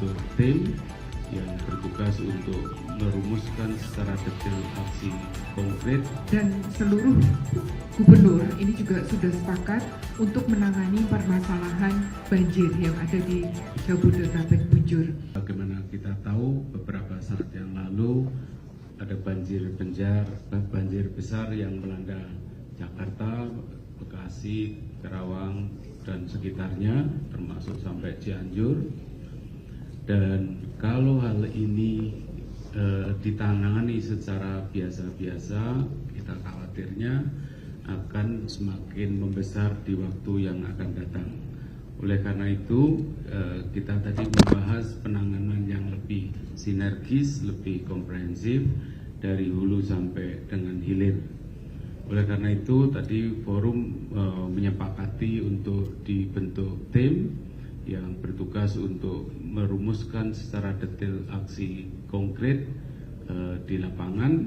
membentuk tim yang bertugas untuk merumuskan secara detail aksi konkret, dan seluruh gubernur ini juga sudah sepakat untuk menangani permasalahan banjir yang ada di Jabodetabek Bujur. Bagaimana kita tahu beberapa saat yang lalu ada banjir besar yang melanda Jakarta, Bekasi, Karawang, dan sekitarnya, termasuk sampai Cianjur. Dan kalau hal ini ditangani secara biasa-biasa, kita khawatirnya akan semakin membesar di waktu yang akan datang. Oleh karena itu, kita tadi membahas penanganan yang lebih sinergis, lebih komprehensif dari hulu sampai dengan hilir. Oleh karena itu, tadi forum menyepakati untuk dibentuk tim yang bertugas untuk merumuskan secara detail aksi konkret di lapangan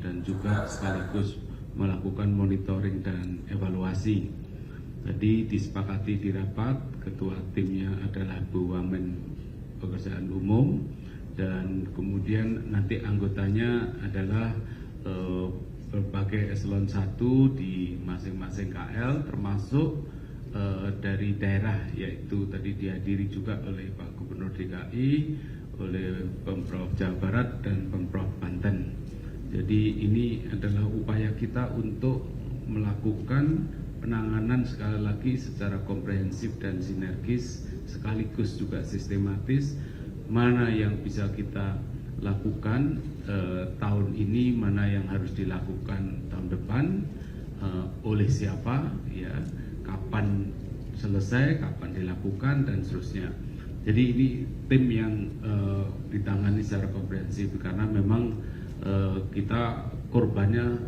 dan juga sekaligus melakukan monitoring dan evaluasi. Jadi disepakati di rapat, ketua timnya adalah Bu Wamen Pekerjaan Umum, dan kemudian nanti anggotanya adalah berbagai eselon 1 di masing-masing KL, termasuk dari daerah, yaitu tadi dihadiri juga oleh Pak Gubernur DKI, oleh Pemprov Jawa Barat dan Pemprov Banten. Jadi ini adalah upaya kita untuk melakukan penanganan sekali lagi secara komprehensif dan sinergis, sekaligus juga sistematis, mana yang bisa kita lakukan tahun ini, mana yang harus dilakukan tahun depan, oleh siapa, ya, kapan selesai, kapan dilakukan, dan seterusnya. Jadi ini tim yang ditangani secara komprehensif karena memang kita korbannya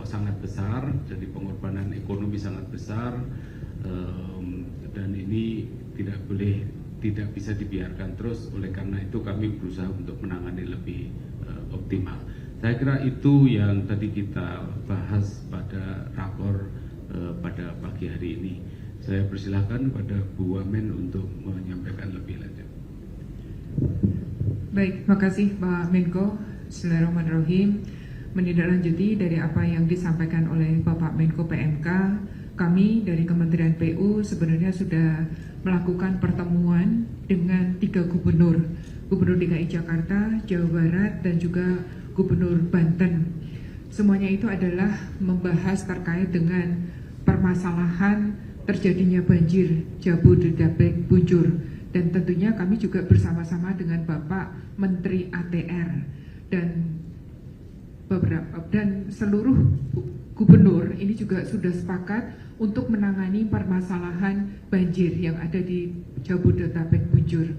sangat besar, jadi pengorbanan ekonomi sangat besar, dan ini tidak bisa dibiarkan terus. Oleh karena itu kami berusaha untuk menangani lebih optimal. Saya kira itu yang tadi kita bahas pada rakor pada pagi hari ini. Saya persilahkan pada Bu Wamen untuk menyampaikan lebih lanjut. Baik, terima kasih Pak Menko. Bismillahirrahmanirrahim. Menindaklanjuti dari apa yang disampaikan oleh Bapak Menko PMK, kami dari Kementerian PU sebenarnya sudah melakukan pertemuan dengan 3 gubernur, Gubernur DKI Jakarta, Jawa Barat, dan juga Gubernur Banten. Semuanya itu adalah membahas terkait dengan permasalahan terjadinya banjir Jabodetabek Bujur, dan tentunya kami juga bersama-sama dengan Bapak Menteri ATR dan seluruh gubernur ini juga sudah sepakat untuk menangani permasalahan banjir yang ada di Jabodetabek Bujur.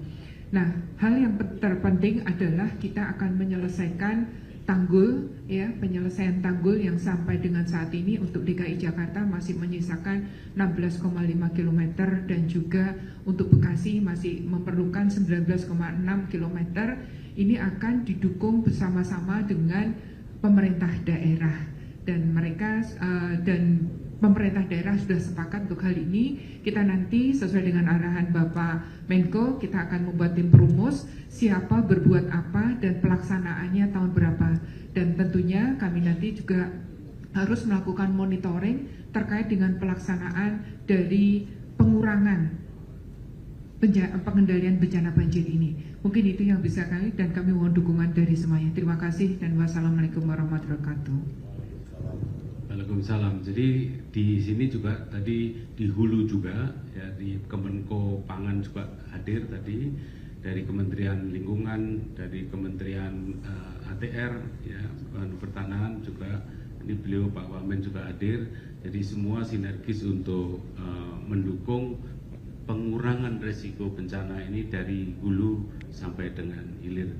Nah, hal yang terpenting adalah kita akan menyelesaikan tanggul, ya, penyelesaian tanggul yang sampai dengan saat ini untuk DKI Jakarta masih menyisakan 16,5 km dan juga untuk Bekasi masih memerlukan 19,6 km. Ini akan didukung bersama-sama dengan pemerintah daerah, dan pemerintah daerah sudah sepakat untuk hal ini. Kita nanti sesuai dengan arahan Bapak Menko, kita akan membuat tim perumus siapa berbuat apa dan pelaksanaannya tahun berapa. Dan tentunya kami nanti juga harus melakukan monitoring terkait dengan pelaksanaan dari pengurangan pengendalian bencana banjir ini. Mungkin itu yang bisa kami, dan kami mohon dukungan dari semuanya. Terima kasih dan wassalamualaikum warahmatullahi wabarakatuh. Waalaikumsalam. Jadi di sini juga tadi di hulu juga, ya, di Kemenko Pangan juga hadir tadi, dari Kementerian Lingkungan, dari Kementerian ATR, ya, Pertanahan juga. Ini beliau Pak Wamen juga hadir. Jadi semua sinergis untuk mendukung pengurangan resiko bencana ini dari hulu sampai dengan hilir.